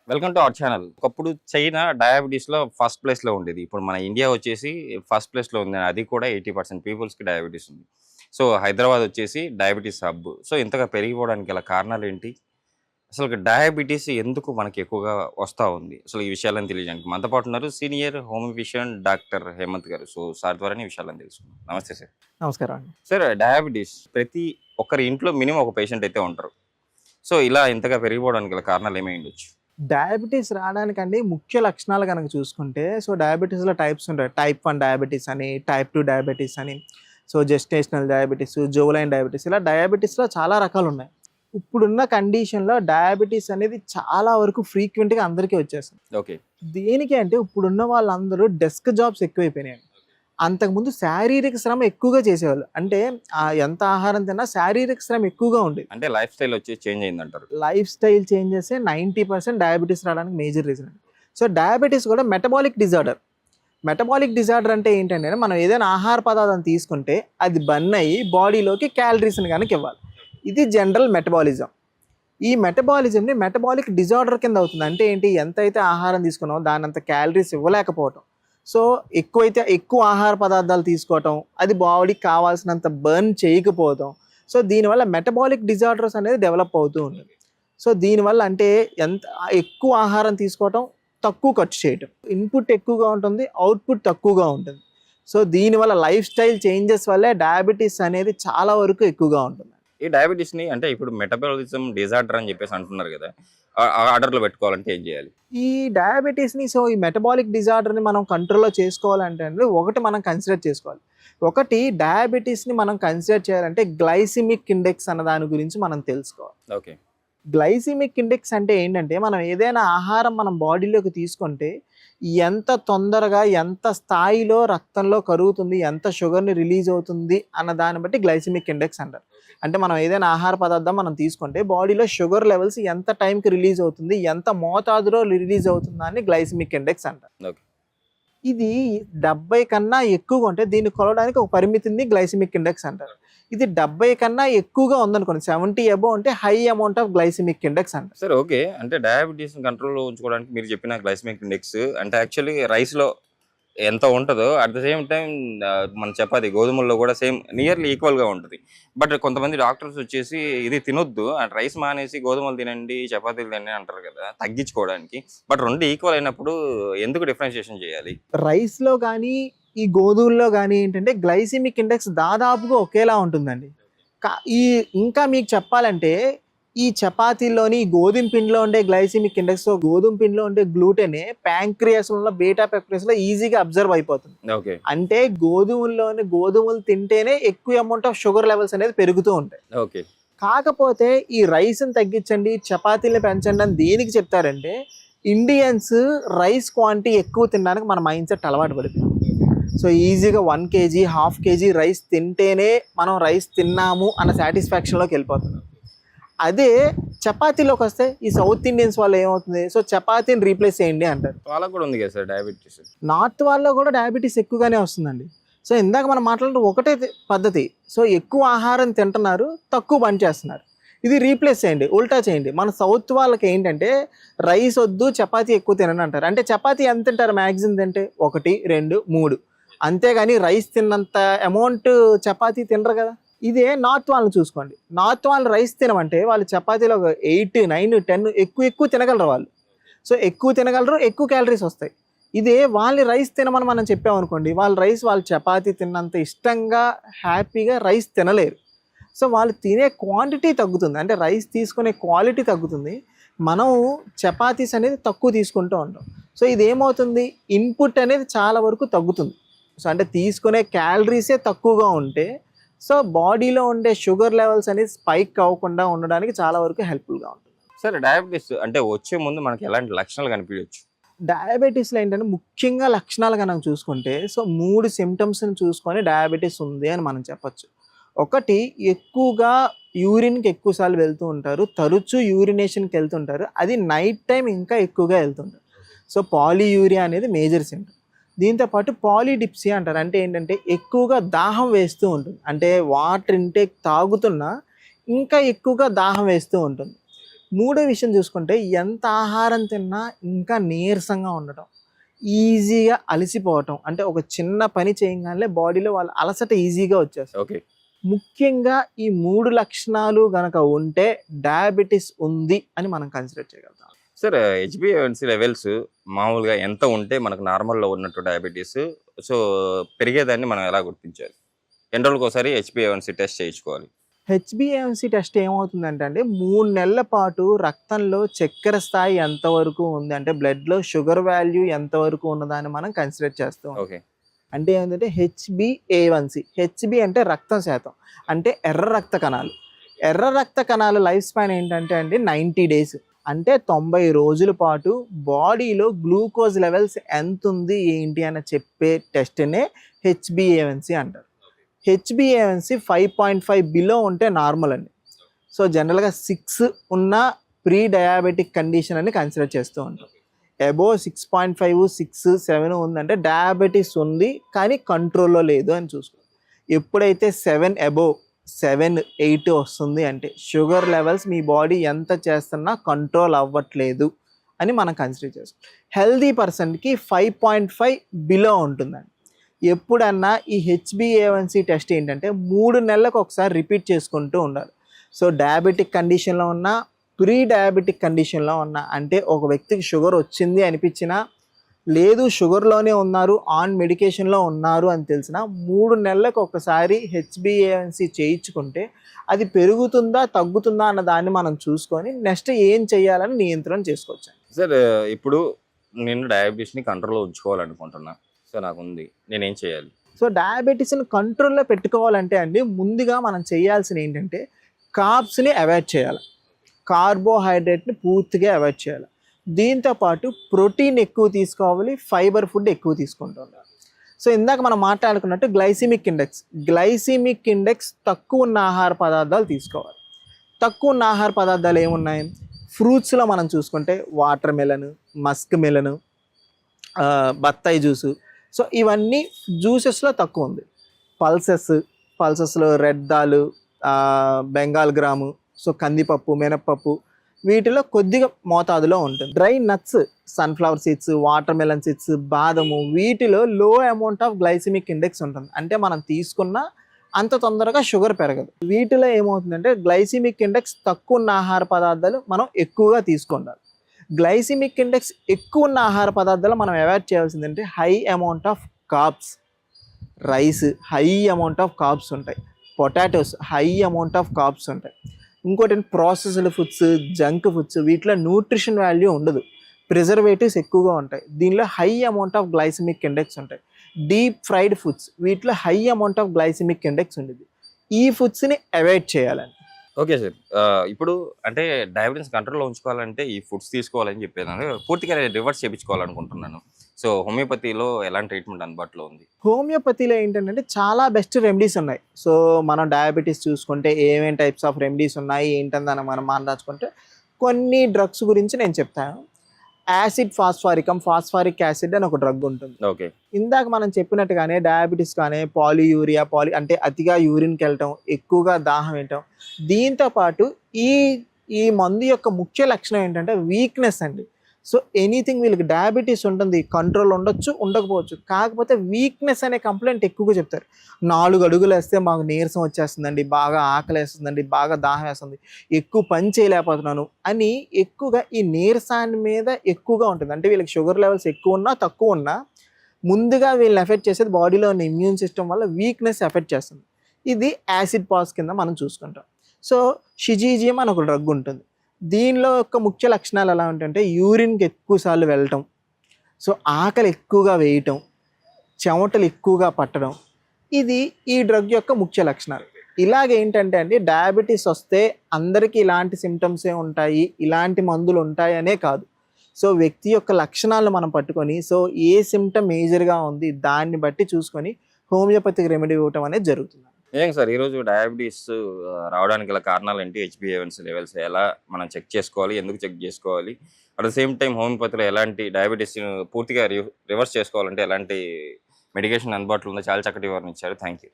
Welcome to our channel. ఒకప్పుడు China డయాబెటీస్‌లో first ప్లేస్‌లో ఉండేది. ఇప్పుడు మన ఇండియా వచ్చేసి ఫస్ట్ ప్లేస్‌లో ఉంది. అది కూడా 80% పీపుల్స్‌కి డయాబెటీస్ ఉంది. సో, హైదరాబాద్ వచ్చేసి డయాబెటీస్ హబ్. సో, ఇంతగా పెరిగిపోవడానికి గల కారణాలేంటి? అసలు డయాబెటీస్ ఎందుకు మనకి ఎక్కువగా వస్తా ఉంది? అసలు ఈ విషయాలను తెలియజేయడానికి మనతో పాటు ఉన్నారు senior home physician doctor Hemanth garu. So, sir ద్వారానే ఈ విషయాలను తెలుసుకుందాం. నమస్తే సార్. నమస్కారం అండి. సార్, డయాబెటీస్ ప్రతి ఒక్కరి ఇంట్లో మినిమమ్ ఒక పేషెంట్ అయితే ఉంటారు. సో, ఇలా ఇంతగా పెరిగిపోవడానికి గల కారణాలు ఏమై ఉండొచ్చు? డయాబెటీస్ రావడానికండి ముఖ్య లక్షణాలు గనక చూసుకుంటే, డయాబెటీస్‌లో టైప్స్ ఉంటాయి. టైప్ 1 డయాబెటీస్ అని, టైప్ 2 డయాబెటీస్ అని, జెస్టేషనల్ డయాబెటీస్, జువలైన్ డయాబెటీస్ ఇలా డయాబెటీస్‌లో చాలా రకాలున్నాయి. ఇప్పుడున్న కండిషన్‌లో డయాబెటీస్ అనేది చాలా వరకు ఫ్రీక్వెంట్‌గా అందరికీ వచ్చేస్తుంది. ఓకే. దేనికి అంటే ఇప్పుడున్న వాళ్ళందరూ డెస్క్ జాబ్స్ ఎక్కువైపోయినాయండి. అంతకుముందు శారీరక శ్రమ ఎక్కువగా చేసేవాళ్ళు. అంటే ఎంత ఆహారం తిన్నా శారీరక శ్రమ ఎక్కువగా ఉండేది. అంటే లైఫ్ స్టైల్ వచ్చేసి చేంజ్ అయిందంటారు. లైఫ్ స్టైల్ చేంజెసే 90% డయాబెటీస్ రావడానికి మేజర్ రీజన్ అండి. డయాబెటీస్ కూడా మెటబాలిక్ డిజార్డర్. మెటబాలిక్ డిజార్డర్ అంటే ఏంటంటే మనం ఏదైనా ఆహార పదార్థం తీసుకుంటే అది బర్న్ అయ్యి బాడీలోకి క్యాలరీస్ని కనుక ఇవ్వాలి. ఇది జనరల్ మెటబాలిజం. ఈ మెటబాలిజంని మెటబాలిక్ డిజార్డర్ కింద అవుతుంది. అంటే ఏంటి, ఎంతైతే ఆహారం తీసుకున్నామో దానంత క్యాలరీస్ ఇవ్వలేకపోవటం. ఎక్కువైతే ఎక్కువ ఆహార పదార్థాలు తీసుకోవటం, అది బాడీకి కావాల్సినంత బర్న్ చేయకపోవటం. దీనివల్ల మెటబాలిక్ డిజార్డర్స్ అనేది డెవలప్ అవుతూ ఉంటుంది. దీనివల్ల అంటే ఎంత ఎక్కువ ఆహారం తీసుకోవటం, తక్కువ ఖర్చు చేయటం, ఇన్పుట్ ఎక్కువగా ఉంటుంది, అవుట్పుట్ తక్కువగా ఉంటుంది. దీనివల్ల లైఫ్ స్టైల్ చేంజెస్ వల్లే డయాబెటీస్ అనేది చాలా వరకు ఎక్కువగా ఉంటుంది. ఈ డయాబెటీస్‌ని అంటే ఇప్పుడు మెటబాలిజం డిజార్డర్ అని చెప్పేసి అంటున్నారు కదా! ఆర్డర్‌లో పెట్టుకోవాలంటే ఏం చేయాలి? ఈ డయాబెటీస్‌ని ఈ మెటబాలిక్ డిజార్డర్‌ని మనం కంట్రోల్‌లో చేసుకోవాలంటే అండి, ఒకటి మనం కన్సిడర్ చేసుకోవాలి. ఒకటి డయాబెటీస్‌ని మనం కన్సిడర్ చేయాలంటే గ్లైసిమిక్ ఇండెక్స్ అన్న దాని గురించి మనం తెలుసుకోవాలి. ఓకే. గ్లైసిమిక్ ఇండెక్స్ అంటే ఏంటంటే, మనం ఏదైనా ఆహారం మనం బాడీలోకి తీసుకుంటే ఎంత తొందరగా ఎంత స్థాయిలో రక్తంలో కరుగుతుంది, ఎంత షుగర్ని రిలీజ్ అవుతుంది అన్న దాన్ని బట్టి గ్లైసిమిక్ ఇండెక్స్ అంటారు. అంటే మనం ఏదైనా ఆహార పదార్థం మనం తీసుకుంటే బాడీలో షుగర్ లెవెల్స్ ఎంత టైంకి రిలీజ్ అవుతుంది, ఎంత మోతాదులో రిలీజ్ అవుతుందా అని గ్లైసిమిక్ ఇండెక్స్ అంటారు. ఓకే. ఇది 70 కన్నా ఎక్కువగా ఉంటే దీన్ని కొలవడానికి ఒక పరిమితి ఉంది, గ్లైసిమిక్ ఇండెక్స్ అంటారు. ఇది 70 కన్నా ఎక్కువగా ఉందనుకోండి, 70 అబోవ్ అంటే high amount of glycemic index అంటారు. సరే, ఓకే. అంటే డయాబెటీస్‌ని కంట్రోల్‌లో ఉంచుకోవడానికి మీరు చెప్పిన గ్లైసెమిక్ ఇండెక్స్ అంటే యాక్చువల్లీ రైస్‌లో ఎంత ఉంటదో అట్ ద సేమ్ టైమ్ మన చపాతీ గోధుమల్లో కూడా సేమ్ నియర్లీ ఈక్వల్‌గా ఉంటది. బట్ కొంతమంది డాక్టర్స్ వచ్చేసి ఇది తినొద్దు, రైస్ మానేసి గోధుమలు తినండి, చపాతీలు తినండి అంటారు కదా తగ్గించుకోవడానికి. బట్ 2 ఈక్వల్ అయినప్పుడు ఎందుకు డిఫరెన్షియేషన్ చేయాలి? రైస్‌లో కానీ ఈ గోధుమల్లో కానీ ఏంటంటే గ్లైసిమిక్ ఇండెక్స్ దాదాపుగా ఒకేలా ఉంటుందండి. ఈ ఇంకా మీకు చెప్పాలంటే ఈ చపాతీల్లోని గోధుమ పిండిలో ఉండే గ్లైసిమిక్ ఇండెక్స్, గోధుమ పిండిలో ఉండే గ్లూటెనే ప్యాంక్రియాస్‌లో బీటా పెక్టోస్‌లో ఈజీగా అబ్జర్వ్ అయిపోతుంది. ఓకే. అంటే గోధుమలు తింటేనే ఎక్కువ అమౌంట్ ఆఫ్ షుగర్ లెవెల్స్ అనేది పెరుగుతూ ఉంటాయి. ఓకే. కాకపోతే ఈ రైస్‌ని తగ్గించండి, చపాతీలను పెంచండి అని దేనికి చెప్తారంటే, ఇండియన్స్ రైస్ క్వాంటిటీ ఎక్కువ తినడానికి మన మైండ్ సెట్ అలవాటు పడిపోయింది. ఈజీగా 1 కేజీ, హాఫ్ కేజీ రైస్ తింటేనే మనం రైస్ తిన్నాము అన్న సాటిస్ఫాక్షన్‌లోకి వెళ్ళిపోతున్నాం. అదే చపాతీలోకి వస్తే ఈ సౌత్ ఇండియన్స్ వాళ్ళు ఏమవుతుంది, చపాతీని రీప్లేస్ చేయండి అంటారు. వాళ్ళకి కూడా ఉంది కదా సార్ డయాబెటీస్. నార్త్ వాళ్ళలో కూడా డయాబెటీస్ ఎక్కువగానే వస్తుందండి. ఇందాక మనం మాట్లాడుతూ ఒకటే పద్ధతి. ఎక్కువ ఆహారం తింటున్నారు, తక్కువ బంద్ చేస్తున్నారు. ఇది రీప్లేస్ చేయండి, ఉల్టా చేయండి. మన సౌత్ వాళ్ళకి ఏంటంటే రైస్ వద్దు, చపాతీ ఎక్కువ తినని అంటారు. అంటే చపాతీ ఎంత తింటారు మ్యాక్సిమం తింటే 1, 2, 3, అంతేగాని రైస్ తిన్నంత అమౌంట్ చపాతీ తినరు కదా. ఇదే నార్త్ వాళ్ళని చూసుకోండి. నార్త్ వాళ్ళు రైస్ తినమంటే వాళ్ళు చపాతీలో 8, 9, 10 ఎక్కువ తినగలరు వాళ్ళు. ఎక్కువ తినగలరు, ఎక్కువ క్యాలరీస్ వస్తాయి. ఇదే వాళ్ళని రైస్ తినమని మనం చెప్పామనుకోండి, వాళ్ళు చపాతీ తిన్నంత ఇష్టంగా హ్యాపీగా రైస్ తినలేరు. వాళ్ళు తినే క్వాంటిటీ తగ్గుతుంది, అంటే రైస్ తీసుకునే క్వాలిటీ తగ్గుతుంది. మనం చపాతీస్ అనేది తక్కువ తీసుకుంటూ ఉంటాం. ఇదేమవుతుంది, ఇన్పుట్ అనేది చాలా వరకు తగ్గుతుంది. అంటే తీసుకునే క్యాలరీసే తక్కువగా ఉంటే బాడీలో ఉండే షుగర్ లెవెల్స్ అనేది స్పైక్ అవ్వకుండా ఉండడానికి చాలా వరకు హెల్ప్ఫుల్గా ఉంటుంది. సరే, డయాబెటీస్ అంటే వచ్చే ముందు మనకి ఎలాంటి లక్షణాలు కనిపించవచ్చు? డయాబెటీస్లో ఏంటంటే ముఖ్యంగా లక్షణాలు కనుక చూసుకుంటే 3 సిమ్టమ్స్ని చూసుకొని డయాబెటీస్ ఉంది అని మనం చెప్పచ్చు. ఒకటి, ఎక్కువగా యూరిన్కి ఎక్కువసార్లు వెళ్తూ ఉంటారు, తరచూ యూరినేషన్కి వెళ్తుంటారు, అది నైట్ టైం ఇంకా ఎక్కువగా వెళ్తుంటారు. పాలీయూరియా అనేది మేజర్ సిమ్టమ్. దీంతోపాటు పాలీడిప్సియా అంటారు. అంటే ఏంటంటే ఎక్కువగా దాహం వేస్తూ ఉంటుంది, అంటే వాటర్ ఇంటేక్ తాగుతున్నా ఇంకా ఎక్కువగా దాహం వేస్తూ ఉంటుంది. మూడో విషయం చూసుకుంటే ఎంత ఆహారం తిన్నా ఇంకా నీరసంగా ఉండటం, ఈజీగా అలసిపోవటం, అంటే ఒక చిన్న పని చేయగానే బాడీలో వాళ్ళ అలసట ఈజీగా వచ్చేస్తుంది. ఓకే. ముఖ్యంగా ఈ 3 లక్షణాలు గనక ఉంటే డయాబెటిస్ ఉంది అని మనం కన్సిడర్ చేయగలుగుతాం. సార్ హెచ్బిఏవన్సీ లెవెల్స్ మామూలుగా ఎంత ఉంటే మనకు నార్మల్‌లో ఉన్నట్టు డయాబెటిస్, సో పెరిగేదాన్ని మనం ఎలా గుర్తించాలి? ఎన్ని రోజులకోసారి హెచ్బిఏవన్సీ టెస్ట్ చేయించుకోవాలి? హెచ్బిఏవన్సీ టెస్ట్ ఏమవుతుందంటే అండి, 3 నెలల పాటు రక్తంలో చక్కెర స్థాయి ఎంతవరకు ఉంది, అంటే బ్లడ్‌లో షుగర్ వాల్యూ ఎంతవరకు ఉన్నదాన్ని మనం కన్సిడర్ చేస్తాం. ఓకే. అంటే ఏంటంటే హెచ్బిఏవన్సీ, హెచ్బి అంటే రక్తం శాతం, అంటే ఎర్ర రక్త కణాలు. ఎర్ర రక్త కణాల లైఫ్ స్పాన్ ఏంటంటే అండి 90 డేస్, అంటే 90 రోజుల పాటు బాడీలో గ్లూకోజ్ లెవెల్స్ ఎంత ఉంది ఏంటి అని చెప్పే టెస్ట్నే హెచ్బిఏవన్సీ అంటారు. హెచ్బిఏవన్సీ 5.5 బిలో ఉంటే నార్మల్ అండి. సో జనరల్గా 6 ఉన్న ప్రీ డయాబెటిక్ కండిషన్ అని కన్సిడర్ చేస్తూ ఉంటాం. అబోవ్ 6.5, 6, 7 ఉందంటే డయాబెటీస్ ఉంది కానీ కంట్రోల్లో లేదు అని చూసుకోవాలి. ఎప్పుడైతే 7 అబోవ్ 7, 8 వస్తుంది అంటే షుగర్ లెవెల్స్ మీ బాడీ ఎంత చేస్తున్నా కంట్రోల్ అవ్వట్లేదు అని మనం కన్సిడర్ చేస్తాం. హెల్దీ పర్సన్కి 5.5 బిలో ఉంటుందండి. ఎప్పుడన్నా ఈ హెచ్బిఏవన్సీ టెస్ట్ ఏంటంటే 3 నెలలకు ఒకసారి రిపీట్ చేసుకుంటూ ఉండాలి. సో డయాబెటిక్ కండిషన్లో ఉన్న, ప్రీ డయాబెటిక్ కండిషన్లో ఉన్న, అంటే ఒక వ్యక్తికి షుగర్ వచ్చింది అనిపించినా, లేదు షుగర్లోనే ఉన్నారు, ఆన్ మెడికేషన్లో ఉన్నారు అని తెలిసినా 3 నెలలకు ఒకసారి హెచ్బిఏవన్సీ చేయించుకుంటే అది పెరుగుతుందా తగ్గుతుందా అన్న దాన్ని మనం చూసుకొని నెక్స్ట్ ఏం చేయాలని నియంత్రణ చేసుకోవచ్చు. సార్ ఇప్పుడు నేను డయాబెటీస్‌ని కంట్రోల్‌లో ఉంచుకోవాలనుకుంటున్నా. సో నాకుంది. నేనేం చేయాలి? సో డయాబెటీస్ని కంట్రోల్లో పెట్టుకోవాలంటే అండి, ముందుగా మనం చేయాల్సిన ఏంటంటే కార్బ్స్ని అవాయిడ్ చేయాలి, కార్బోహైడ్రేట్ని పూర్తిగా అవాయిడ్ చేయాలి. దీంతోపాటు ప్రోటీన్ ఎక్కువ తీసుకోవాలి, ఫైబర్ ఫుడ్ ఎక్కువ తీసుకుంటూ ఉండాలి. సో ఇందాక మనం మాట్లాడుకున్నట్టు గ్లైసిమిక్ ఇండెక్స్ తక్కువ ఉన్న ఆహార పదార్థాలు తీసుకోవాలి. తక్కువ ఉన్న ఆహార పదార్థాలు ఏమున్నాయి? ఫ్రూట్స్లో మనం చూసుకుంటే వాటర్ మెలను, మస్క్ మెలను, బత్తాయి జ్యూసు. సో ఇవన్నీ జ్యూసెస్లో తక్కువ ఉంది. పల్సెస్లో red dal, Bengal gram, so కందిపప్పు, మినప్పప్పు, వీటిలో కొద్దిగా మోతాదులో ఉంటుంది. Dry nuts, sunflower seeds, watermelon seeds, బాదము, వీటిలో low amount of glycemic index ఉంటుంది, అంటే మనం తీసుకున్న అంత తొందరగా షుగర్ పెరగదు. వీటిలో ఏమవుతుందంటే గ్లైసిమిక్ ఇండెక్స్ తక్కువ ఉన్న ఆహార పదార్థాలు మనం ఎక్కువగా తీసుకుంటాం. గ్లైసిమిక్ ఇండెక్స్ ఎక్కువ ఉన్న ఆహార పదార్థాలు మనం అవాయిడ్ చేయాల్సిందంటే high amount of carbs. Rice high amount of carbs ఉంటాయి, potatoes high amount of carbs ఉంటాయి. ఇంకోటి ప్రాసెస్డ్ ఫుడ్స్, జంక్ ఫుడ్స్, వీటిలో న్యూట్రిషన్ వాల్యూ ఉండదు, ప్రిజర్వేటివ్స్ ఎక్కువగా ఉంటాయి, దీనిలో high amount of glycemic index ఉంటాయి. డీప్ ఫ్రైడ్ ఫుడ్స్, వీటిలో high amount of glycemic index ఉండేది. ఈ ఫుడ్స్ని అవాయిడ్ చేయాలండి. Okay sir. ఇప్పుడు అంటే డయాబెటీస్ కంట్రోల్‌లో ఉంచుకోవాలంటే ఈ ఫుడ్స్ తీసుకోవాలని చెప్పాను. పూర్తిగా రివర్స్ చేపించుకోవాలనుకుంటున్నాను. సో హోమియోపతిలో ఎలాంటి ట్రీట్మెంట్ అందుబాటులో ఉంది? హోమియోపతిలో ఏంటంటే చాలా బెస్ట్ రెమెడీస్ ఉన్నాయి. సో మనం డయాబెటీస్ చూసుకుంటే ఏమేమి టైప్స్ ఆఫ్ రెమెడీస్ ఉన్నాయి ఏంటని మనం మాట్లాడుకుంటే కొన్ని డ్రగ్స్ గురించి నేను చెప్తాను. యాసిడ్ ఫాస్ఫారిక్ యాసిడ్ అని ఒక డ్రగ్ ఉంటుంది. ఓకే. ఇందాక మనం చెప్పినట్టుగానే డయాబెటీస్ కానీ పాలియూరియా, అంటే అతిగా యూరిన్కి వెళ్ళటం, ఎక్కువగా దాహం వేయటం, దీంతోపాటు ఈ మందు యొక్క ముఖ్య లక్షణం ఏంటంటే వీక్నెస్ అండి. సో ఎనీథింగ్, వీళ్ళకి డయాబెటీస్ ఉంటుంది, కంట్రోల్ ఉండొచ్చు ఉండకపోవచ్చు, కాకపోతే వీక్నెస్ అనే కంప్లైంట్ ఎక్కువగా చెప్తారు. 4 అడుగులు వేస్తే మాకు నీరసం వచ్చేస్తుందండి, బాగా ఆకలి వేస్తుందండి, బాగా దాహం వేస్తుంది, ఎక్కువ పని చేయలేకపోతున్నాను అని ఎక్కువగా ఈ నీరసాన్ని మీద ఎక్కువగా ఉంటుంది. అంటే వీళ్ళకి షుగర్ లెవెల్స్ ఎక్కువ ఉన్నా తక్కువ ఉన్నా ముందుగా వీళ్ళని ఎఫెక్ట్ చేసేది బాడీలో ఉన్న ఇమ్యూన్ సిస్టమ్ వల్ల వీక్నెస్ ఎఫెక్ట్ చేస్తుంది. ఇది యాసిడ్ పాస్ కింద మనం చూసుకుంటాం. సో షిజీజియం అని ఒక డ్రగ్ ఉంటుంది. దీనిలో యొక్క ముఖ్య లక్షణాలు ఎలా ఉంటాయంటే యూరిన్కి ఎక్కువసార్లు వెళ్ళటం, సో ఆకలి ఎక్కువగా వేయటం, చెమటలు ఎక్కువగా పట్టడం, ఇది ఈ డ్రగ్ యొక్క ముఖ్య లక్షణాలు. ఇలాగేంటంటే అండి, డయాబెటీస్ వస్తే అందరికీ ఇలాంటి సిమ్టమ్సే ఉంటాయి, ఇలాంటి మందులు ఉంటాయనే కాదు. సో వ్యక్తి యొక్క లక్షణాలను మనం పట్టుకొని, సో ఏ సిమ్టమ్ మేజర్గా ఉంది దాన్ని బట్టి చూసుకొని హోమియోపతిక్ రెమెడీ ఇవ్వటం అనేది జరుగుతుంది. ఏం సార్ ఈరోజు డయాబెటీస్ రావడానికి గల కారణాలు ఏంటి? హెచ్బిఏవన్సీ లెవెల్స్ ఎలా మనం చెక్ చేసుకోవాలి, ఎందుకు చెక్ చేసుకోవాలి, అట్ ద సేమ్ టైం హోమియోపతిలో ఎలాంటి డయాబెటీస్ పూర్తిగా రివర్స్ చేసుకోవాలంటే ఎలాంటి మెడికేషన్ అందుబాటులో ఉందో చాలా చక్కటి వివరణ ఇచ్చారు. Thank you.